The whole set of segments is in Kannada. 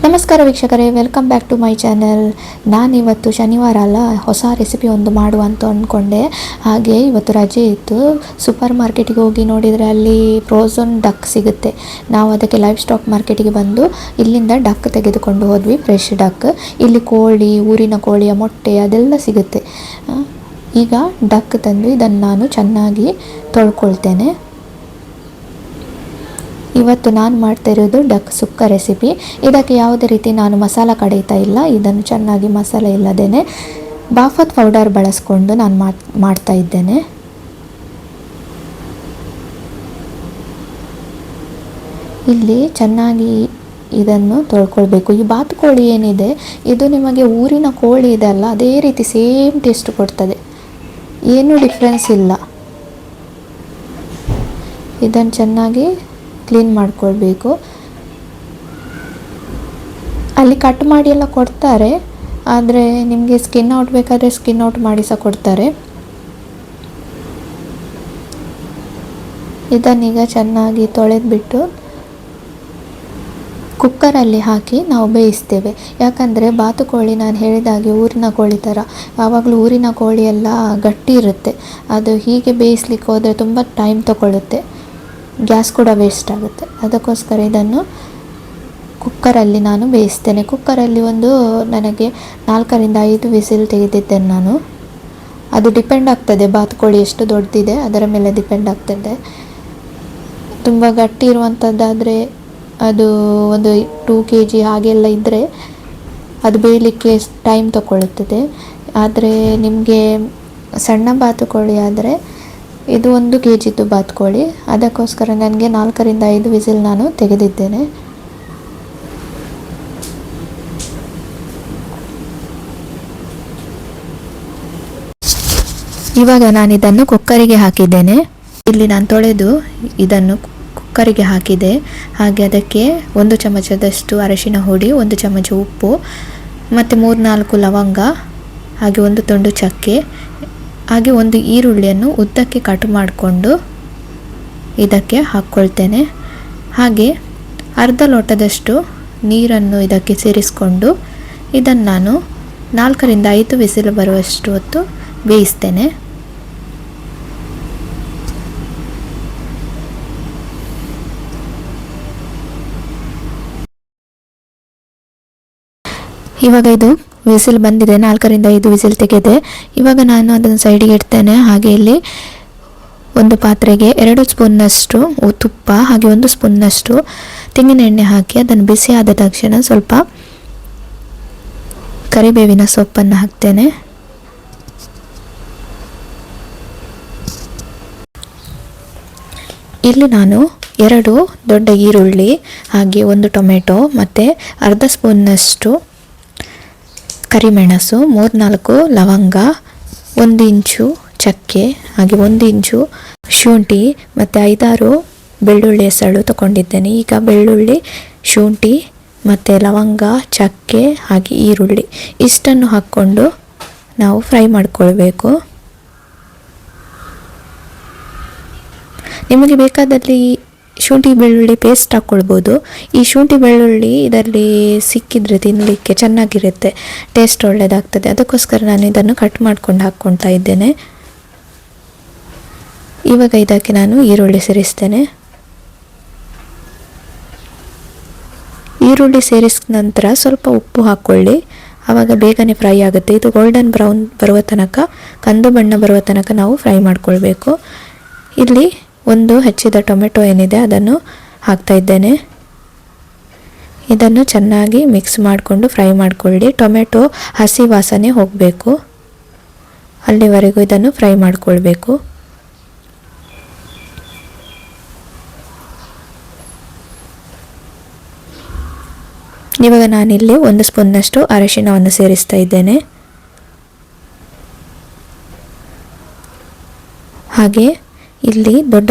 ನಮಸ್ಕಾರ ವೀಕ್ಷಕರೇ, welcome back to my channel. ನಾನಿವತ್ತು ಶನಿವಾರ ಅಲ್ಲ, ಹೊಸ ರೆಸಿಪಿ ಒಂದು ಮಾಡುವ ಅಂತ ಅಂದ್ಕೊಂಡೆ. ಹಾಗೆ ಇವತ್ತು ರಜೆ ಇತ್ತು. ಸೂಪರ್ ಮಾರ್ಕೆಟಿಗೆ ಹೋಗಿ ನೋಡಿದರೆ ಅಲ್ಲಿ ಫ್ರೋಝನ್ ಡಕ್ ಸಿಗುತ್ತೆ. ನಾವು ಅದಕ್ಕೆ ಲೈವ್ ಸ್ಟಾಕ್ ಮಾರ್ಕೆಟಿಗೆ ಬಂದು ಇಲ್ಲಿಂದ ಡಕ್ ತೆಗೆದುಕೊಂಡು ಹೋದ್ವಿ, ಫ್ರೆಶ್ ಡಕ್. ಇಲ್ಲಿ ಕೋಳಿ, ಊರಿನ ಕೋಳಿಯ ಮೊಟ್ಟೆ ಅದೆಲ್ಲ ಸಿಗುತ್ತೆ. ಈಗ ಡಕ್ ತಂದು ಇದನ್ನು ನಾನು ಚೆನ್ನಾಗಿ ತೊಳ್ಕೊಳ್ತೇನೆ. ಇವತ್ತು ನಾನು ಮಾಡ್ತಾ ಇರೋದು ಡಕ್ ಸುಕ್ಕ ರೆಸಿಪಿ. ಇದಕ್ಕೆ ಯಾವುದೇ ರೀತಿ ನಾನು ಮಸಾಲ ಕಡಿತಾ ಇಲ್ಲ. ಇದನ್ನು ಚೆನ್ನಾಗಿ ಮಸಾಲೆ ಇಲ್ಲದೇ ಬಾಫತ್ ಪೌಡರ್ ಬಳಸ್ಕೊಂಡು ನಾನು ಮಾಡ್ತಾ ಇದ್ದೇನೆ. ಇಲ್ಲಿ ಚೆನ್ನಾಗಿ ಇದನ್ನು ತೊಳ್ಕೊಳ್ಬೇಕು. ಈ ಬಾತುಕೋಳಿ ಏನಿದೆ, ಇದು ನಿಮಗೆ ಊರಿನ ಕೋಳಿ ಇದೆ ಅಲ್ಲ, ಅದೇ ರೀತಿ ಸೇಮ್ ಟೇಸ್ಟ್ ಕೊಡ್ತದೆ, ಏನೂ ಡಿಫ್ರೆನ್ಸ್ ಇಲ್ಲ. ಇದನ್ನು ಚೆನ್ನಾಗಿ ಕ್ಲೀನ್ ಮಾಡ್ಕೊಳ್ಬೇಕು. ಅಲ್ಲಿ ಕಟ್ ಮಾಡಿ ಎಲ್ಲ ಕೊಡ್ತಾರೆ, ಆದರೆ ನಿಮಗೆ ಸ್ಕಿನ್ ಔಟ್ ಬೇಕಾದರೆ ಸ್ಕಿನ್ ಔಟ್ ಮಾಡಿ ಸಹ ಕೊಡ್ತಾರೆ. ಇದನ್ನೀಗ ಚೆನ್ನಾಗಿ ತೊಳೆದ್ಬಿಟ್ಟು ಕುಕ್ಕರಲ್ಲಿ ಹಾಕಿ ನಾವು ಬೇಯಿಸ್ತೇವೆ. ಯಾಕಂದರೆ ಬಾತುಕೋಳಿ ನಾನು ಹೇಳಿದಾಗೆ ಊರಿನ ಕೋಳಿ ಥರ, ಯಾವಾಗಲೂ ಊರಿನ ಕೋಳಿ ಎಲ್ಲ ಗಟ್ಟಿ ಇರುತ್ತೆ. ಅದು ಹೀಗೆ ಬೇಯಿಸ್ಲಿಕ್ಕೆ ಹೋದರೆ ತುಂಬ ಟೈಮ್ ತಗೊಳ್ಳುತ್ತೆ, ಗ್ಯಾಸ್ ಕೂಡ ವೇಸ್ಟ್ ಆಗುತ್ತೆ. ಅದಕ್ಕೋಸ್ಕರ ಇದನ್ನು ಕುಕ್ಕರಲ್ಲಿ ನಾನು ಬೇಯಿಸ್ತೇನೆ. ಕುಕ್ಕರಲ್ಲಿ ನನಗೆ 4ರಿಂದ 5 ವಿಸಿಲ್ ತೆಗೆದಿದ್ದೇನೆ ನಾನು. ಅದು ಡಿಪೆಂಡ್ ಆಗ್ತದೆ, ಬಾತುಕೋಳಿ ಎಷ್ಟು ದೊಡ್ಡದಿದೆ ಅದರ ಮೇಲೆ ಡಿಪೆಂಡ್ ಆಗ್ತದೆ. ತುಂಬ ಗಟ್ಟಿ ಇರುವಂಥದ್ದಾದರೆ ಅದು 2 kg ಹಾಗೆಲ್ಲ ಇದ್ದರೆ ಅದು ಬೇಯಲಿಕ್ಕೆ ಟೈಮ್ ತಗೊಳ್ಳುತ್ತದೆ. ಆದರೆ ನಿಮಗೆ ಸಣ್ಣ ಬಾತುಕೋಳಿ ಆದರೆ ಇದು 1 kg ಬಾತುಕೋಳಿ, ಅದಕ್ಕೋಸ್ಕರ ನನಗೆ 4ರಿಂದ 5 ವಿಸಿಲ್ ನಾನು ತೆಗೆದಿದ್ದೇನೆ. ಇವಾಗ ನಾನು ಇದನ್ನು ಕುಕ್ಕರಿಗೆ ಹಾಕಿದ್ದೇನೆ. ಇಲ್ಲಿ ನಾನು ತೊಳೆದು ಇದನ್ನು ಕುಕ್ಕರಿಗೆ ಹಾಕಿದೆ. ಹಾಗೆ ಅದಕ್ಕೆ 1 ಚಮಚದಷ್ಟು ಅರಿಶಿನ ಹುಡಿ, 1 ಚಮಚ ಉಪ್ಪು ಮತ್ತು 3-4 ಲವಂಗ, ಹಾಗೆ 1 ತುಂಡು ಚಕ್ಕೆ, ಹಾಗೆ 1 ಈರುಳ್ಳಿಯನ್ನು ಉದ್ದಕ್ಕೆ ಕಟ್ ಮಾಡಿಕೊಂಡು ಇದಕ್ಕೆ ಹಾಕ್ಕೊಳ್ತೇನೆ. ಹಾಗೆ ಅರ್ಧ ಲೋಟದಷ್ಟು ನೀರನ್ನು ಇದಕ್ಕೆ ಸೇರಿಸಿಕೊಂಡು ಇದನ್ನು ನಾನು 4ರಿಂದ 5 ವಿಸಿಲ್ ಬರುವಷ್ಟು ಹೊತ್ತು ಬೇಯಿಸ್ತೇನೆ. ಇವಾಗ ಇದು ವಿಸಿಲ್ ಬಂದಿದೆ, 4ರಿಂದ 5 ವಿಸಿಲ್ ತೆಗೆದೆ. ಇವಾಗ ನಾನು ಅದನ್ನು ಸೈಡಿಗೆ ಇಡ್ತೇನೆ. ಹಾಗೆ ಇಲ್ಲಿ ಒಂದು ಪಾತ್ರೆಗೆ 2 ಸ್ಪೂನ್ನಷ್ಟು ತುಪ್ಪ ಹಾಗೆ 1 ಸ್ಪೂನ್ನಷ್ಟು ತೆಂಗಿನ ಎಣ್ಣೆ ಹಾಕಿ ಅದನ್ನು ಬಿಸಿ ಆದ ತಕ್ಷಣ ಸ್ವಲ್ಪ ಕರಿಬೇವಿನ ಸೊಪ್ಪನ್ನು ಹಾಕ್ತೇನೆ. ಇಲ್ಲಿ ನಾನು 2 ದೊಡ್ಡ ಈರುಳ್ಳಿ ಹಾಗೆ 1 ಟೊಮೆಟೊ ಮತ್ತು ಅರ್ಧ ಸ್ಪೂನ್ನಷ್ಟು ಕರಿಮೆಣಸು, 3-4 ಲವಂಗ, 1 ಇಂಚು ಚಕ್ಕೆ, ಹಾಗೆ 1 ಇಂಚು ಶುಂಠಿ ಮತ್ತು 5-6 ಬೆಳ್ಳುಳ್ಳಿ ಎಸಳು ತಗೊಂಡಿದ್ದೇನೆ. ಈಗ ಬೆಳ್ಳುಳ್ಳಿ, ಶುಂಠಿ ಮತ್ತು ಲವಂಗ, ಚಕ್ಕೆ ಹಾಗೆ ಈರುಳ್ಳಿ ಇಷ್ಟನ್ನು ಹಾಕ್ಕೊಂಡು ನಾವು ಫ್ರೈ ಮಾಡಿಕೊಳ್ಬೇಕು. ನಿಮಗೆ ಬೇಕಾದಲ್ಲಿ ಶುಂಠಿ ಬೆಳ್ಳುಳ್ಳಿ ಪೇಸ್ಟ್ ಹಾಕ್ಕೊಳ್ಬೋದು. ಈ ಶುಂಠಿ ಬೆಳ್ಳುಳ್ಳಿ ಇದರಲ್ಲಿ ಸಿಕ್ಕಿದರೆ ತಿನ್ನಲಿಕ್ಕೆ ಚೆನ್ನಾಗಿರುತ್ತೆ, ಟೇಸ್ಟ್ ಒಳ್ಳೆಯದಾಗ್ತದೆ. ಅದಕ್ಕೋಸ್ಕರ ನಾನು ಇದನ್ನು ಕಟ್ ಮಾಡ್ಕೊಂಡು ಹಾಕ್ಕೊಳ್ತಾ ಇದ್ದೇನೆ. ಇವಾಗ ಇದಕ್ಕೆ ನಾನು ಈರುಳ್ಳಿ ಸೇರಿಸ್ತೇನೆ. ಈರುಳ್ಳಿ ಸೇರಿಸಿದ ನಂತರ ಸ್ವಲ್ಪ ಉಪ್ಪು ಹಾಕ್ಕೊಳ್ಳಿ, ಆವಾಗ ಬೇಗನೆ ಫ್ರೈ ಆಗುತ್ತೆ. ಇದು ಗೋಲ್ಡನ್ ಬ್ರೌನ್ ಬರುವ ತನಕ, ಕಂದು ಬಣ್ಣ ಬರುವ ತನಕ ನಾವು ಫ್ರೈ ಮಾಡ್ಕೊಳ್ಬೇಕು. ಇಲ್ಲಿ 1 ಹೆಚ್ಚಿದ ಟೊಮೆಟೊ ಏನಿದೆ ಅದನ್ನು ಹಾಕ್ತಾ ಇದ್ದೇನೆ. ಇದನ್ನು ಚೆನ್ನಾಗಿ ಮಿಕ್ಸ್ ಮಾಡಿಕೊಂಡು ಫ್ರೈ ಮಾಡಿಕೊಳ್ಳಿ. ಟೊಮೆಟೊ ಹಸಿ ವಾಸನೆ ಹೋಗಬೇಕು, ಅಲ್ಲಿವರೆಗೂ ಇದನ್ನು ಫ್ರೈ ಮಾಡಿಕೊಳ್ಬೇಕು. ಇವಾಗ ನಾನಿಲ್ಲಿ 1 ಸ್ಪೂನ್ನಷ್ಟು ಅರಿಶಿನವನ್ನು ಸೇರಿಸ್ತಾ ಇದ್ದೇನೆ. ಹಾಗೆ ಇಲ್ಲಿ ದೊಡ್ಡ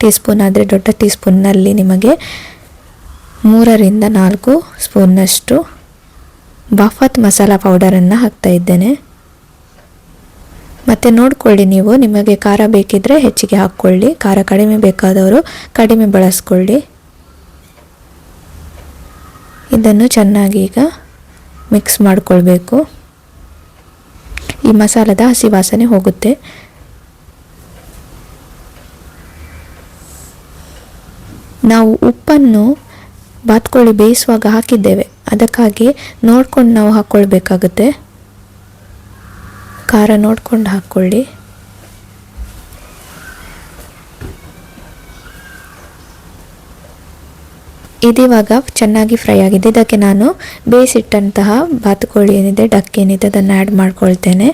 ಟೀ ಸ್ಪೂನ್ ಆದರೆ ದೊಡ್ಡ ಟೀ ಸ್ಪೂನ್ನಲ್ಲಿ ನಿಮಗೆ 3ರಿಂದ 4 ಸ್ಪೂನ್ನಷ್ಟು ಬಾಫತ್ ಮಸಾಲ ಪೌಡರನ್ನು ಹಾಕ್ತಾ ಇದ್ದೇನೆ. ಮತ್ತು ನೋಡ್ಕೊಳ್ಳಿ, ನೀವು ನಿಮಗೆ ಖಾರ ಬೇಕಿದ್ದರೆ ಹೆಚ್ಚಿಗೆ ಹಾಕ್ಕೊಳ್ಳಿ, ಖಾರ ಕಡಿಮೆ ಬೇಕಾದವರು ಕಡಿಮೆ ಬಳಸ್ಕೊಳ್ಳಿ. ಇದನ್ನು ಚೆನ್ನಾಗಿ ಈಗ ಮಿಕ್ಸ್ ಮಾಡಿಕೊಳ್ಬೇಕು. ಈ ಮಸಾಲದ ಹಸಿ ವಾಸನೆ ಹೋಗುತ್ತೆ. ನಾವು ಉಪ್ಪನ್ನು ಬಾತುಕೋಳಿ ಬೇಯಿಸುವಾಗ ಹಾಕಿದ್ದೇವೆ, ಅದಕ್ಕಾಗಿ ನೋಡ್ಕೊಂಡು ನಾವು ಹಾಕ್ಕೊಳ್ಬೇಕಾಗುತ್ತೆ. ಖಾರ ನೋಡ್ಕೊಂಡು ಹಾಕ್ಕೊಳ್ಳಿ. ಇದಿವಾಗ ಚೆನ್ನಾಗಿ ಫ್ರೈ ಆಗಿದೆ. ಇದಕ್ಕೆ ನಾನು ಬೇಯಿಸಿಟ್ಟಂತಹ ಬಾತುಕೋಳಿ ಏನಿದೆ, ಡಕ್ ಏನಿದೆ, ಅದನ್ನು ಆ್ಯಡ್ ಮಾಡ್ಕೊಳ್ತೇನೆ.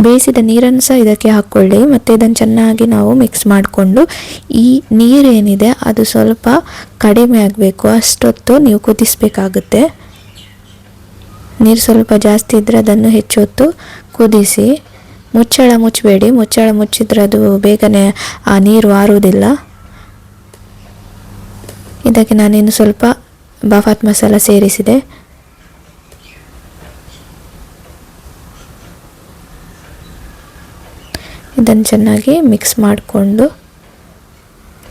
ಬೇಯಿಸಿದ ನೀರನ್ನು ಸಹ ಇದಕ್ಕೆ ಹಾಕ್ಕೊಳ್ಳಿ. ಮತ್ತು ಇದನ್ನು ಚೆನ್ನಾಗಿ ನಾವು ಮಿಕ್ಸ್ ಮಾಡಿಕೊಂಡು, ಈ ನೀರೇನಿದೆ ಅದು ಸ್ವಲ್ಪ ಕಡಿಮೆ ಆಗಬೇಕು, ಅಷ್ಟೊತ್ತು ನೀವು ಕುದಿಸಬೇಕಾಗುತ್ತೆ. ನೀರು ಸ್ವಲ್ಪ ಜಾಸ್ತಿ ಇದ್ದರೆ ಅದನ್ನು ಹೆಚ್ಚು ಹೊತ್ತು ಕುದಿಸಿ. ಮುಚ್ಚಳ ಮುಚ್ಚಬೇಡಿ, ಮುಚ್ಚಳ ಮುಚ್ಚಿದ್ರೆ ಅದು ಬೇಗನೆ ಆ ನೀರು ಆರುವುದಿಲ್ಲ. ಇದಕ್ಕೆ ನಾನಿನ್ನು ಸ್ವಲ್ಪ ಬಾಫಾತ್ ಮಸಾಲ ಸೇರಿಸಿದೆ. ಇದನ್ನು ಚೆನ್ನಾಗಿ ಮಿಕ್ಸ್ ಮಾಡಿಕೊಂಡು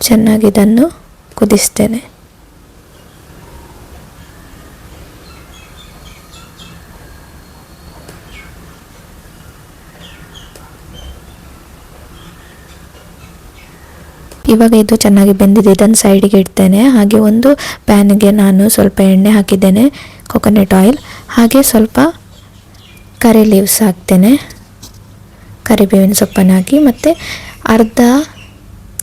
ಚೆನ್ನಾಗಿ ಇದನ್ನು ಕುದಿಸ್ತೇನೆ. ಇವಾಗ ಇದು ಚೆನ್ನಾಗಿ ಬೆಂದಿದೆ. ಇದನ್ನು ಸೈಡಿಗೆ ಇಡ್ತೇನೆ. ಹಾಗೆ ಒಂದು ಪ್ಯಾನ್ಗೆ ನಾನು ಸ್ವಲ್ಪ ಎಣ್ಣೆ ಹಾಕಿದ್ದೇನೆ, ಕೊಕೊನಟ್ ಆಯಿಲ್. ಹಾಗೆ ಸ್ವಲ್ಪ ಕರಿ ಲೀವ್ಸ್ ಹಾಕ್ತೇನೆ, ಕರಿಬೇವಿನ ಸೊಪ್ಪನ್ನು ಹಾಕಿ. ಮತ್ತು ಅರ್ಧ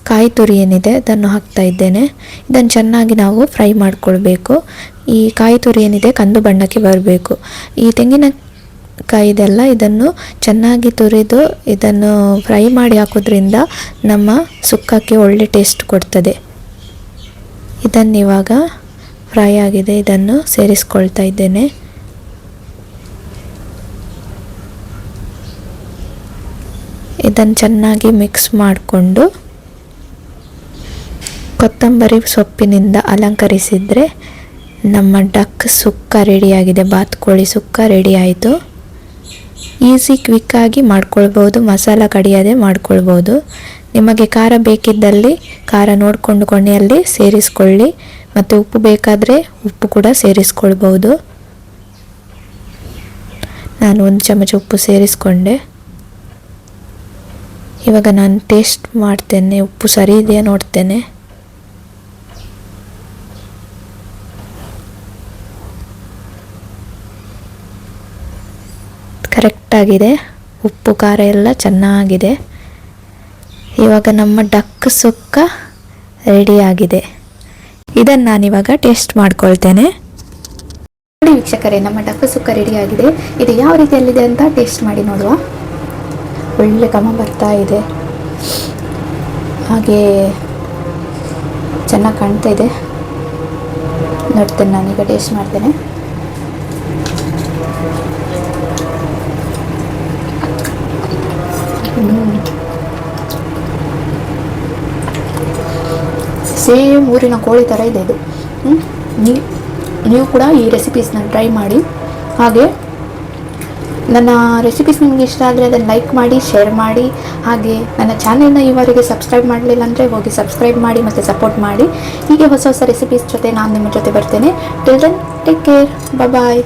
ಕಾಯಿ ತುರಿ ಏನಿದೆ ಅದನ್ನು ಹಾಕ್ತಾ ಇದ್ದೇನೆ. ಇದನ್ನು ಚೆನ್ನಾಗಿ ನಾವು ಫ್ರೈ ಮಾಡಿಕೊಳ್ಬೇಕು. ಈ ಕಾಯಿ ತುರಿ ಏನಿದೆ ಕಂದು ಬಣ್ಣಕ್ಕೆ ಬರಬೇಕು. ಈ ತೆಂಗಿನಕಾಯಿದೆಲ್ಲ ಇದನ್ನು ಚೆನ್ನಾಗಿ ತುರಿದು ಇದನ್ನು ಫ್ರೈ ಮಾಡಿ ಹಾಕೋದ್ರಿಂದ ನಮ್ಮ ಸುಕ್ಕಕ್ಕೆ ಒಳ್ಳೆ ಟೇಸ್ಟ್ ಕೊಡ್ತದೆ. ಇದನ್ನು ಇವಾಗ ಫ್ರೈ ಆಗಿದೆ, ಇದನ್ನು ಸೇರಿಸ್ಕೊಳ್ತಾ ಇದ್ದೇನೆ. ಇದನ್ನು ಚೆನ್ನಾಗಿ ಮಿಕ್ಸ್ ಮಾಡಿಕೊಂಡು ಕೊತ್ತಂಬರಿ ಸೊಪ್ಪಿನಿಂದ ಅಲಂಕರಿಸಿದರೆ ನಮ್ಮ ಡಕ್ ಸುಕ್ಕ ರೆಡಿಯಾಗಿದೆ. ಬಾತುಕೋಳಿ ಸುಕ್ಕ ರೆಡಿ ಆಯಿತು. ಈಸಿ ಕ್ವಿಕ್ಕಾಗಿ ಮಾಡ್ಕೊಳ್ಬೋದು, ಮಸಾಲ ಕಡಿಯದೆ ಮಾಡ್ಕೊಳ್ಬೋದು. ನಿಮಗೆ ಖಾರ ಬೇಕಿದ್ದಲ್ಲಿ ಖಾರ ನೋಡಿಕೊಂಡು ಕೊನೆಯಲ್ಲಿ ಸೇರಿಸ್ಕೊಳ್ಳಿ. ಮತ್ತು ಉಪ್ಪು ಬೇಕಾದರೆ ಉಪ್ಪು ಕೂಡ ಸೇರಿಸ್ಕೊಳ್ಬೋದು. ನಾನು 1 ಚಮಚ ಉಪ್ಪು ಸೇರಿಸ್ಕೊಂಡೆ. ಇವಾಗ ನಾನು ಟೇಸ್ಟ್ ಮಾಡ್ತೇನೆ, ಉಪ್ಪು ಸರಿ ಇದೆಯಾ ನೋಡ್ತೇನೆ. ಕರೆಕ್ಟಾಗಿದೆ, ಉಪ್ಪು ಖಾರ ಎಲ್ಲ ಚೆನ್ನಾಗಿದೆ. ಇವಾಗ ನಮ್ಮ ಡಕ್ ಸುಕ್ಕ ರೆಡಿಯಾಗಿದೆ. ಇದನ್ನು ನಾನಿವಾಗ ಟೇಸ್ಟ್ ಮಾಡ್ಕೊಳ್ತೇನೆ. ನೋಡಿ ವೀಕ್ಷಕರೇ, ನಮ್ಮ ಡಕ್ ಸುಕ್ಕ ರೆಡಿಯಾಗಿದೆ. ಇದು ಯಾವ ರೀತಿಯಲ್ಲಿದೆ ಅಂತ ಟೇಸ್ಟ್ ಮಾಡಿ ನೋಡುವ. ಒಳ್ಳೆ ಘಮ ಬರ್ತಾ ಇದೆ, ಹಾಗೆ ಚೆನ್ನಾಗಿ ಕಾಣ್ತಾ ಇದೆ. ನೋಡ್ತೇನೆ, ನಾನೀಗ ಟೇಸ್ಟ್ ಮಾಡ್ತೇನೆ. ಸೇಮ್ ಊರಿನ ಕೋಳಿ ಥರ ಇದೆ ಇದು. ನೀವು ಕೂಡ ಈ ರೆಸಿಪೀಸ್ನ ಟ್ರೈ ಮಾಡಿ. ಹಾಗೆ ನನ್ನ ರೆಸಿಪೀಸ್ ನಿಮಗೆ ಇಷ್ಟ ಆದರೆ ಅದನ್ನು ಲೈಕ್ ಮಾಡಿ, ಶೇರ್ ಮಾಡಿ. ಹಾಗೆ ನನ್ನ ಚಾನೆಲ್ನ ಈವರೆಗೆ ಸಬ್ಸ್ಕ್ರೈಬ್ ಮಾಡಲಿಲ್ಲ ಅಂದರೆ ಹೋಗಿ ಸಬ್ಸ್ಕ್ರೈಬ್ ಮಾಡಿ ಮತ್ತು ಸಪೋರ್ಟ್ ಮಾಡಿ. ಹೀಗೆ ಹೊಸ ಹೊಸ ರೆಸಿಪೀಸ್ ಜೊತೆ ನಾನು ನಿಮ್ಮ ಜೊತೆ ಬರ್ತೇನೆ. ಟಿಲ್ ದೆನ್ ಟೇಕ್ ಕೇರ್, ಬಾಯ್.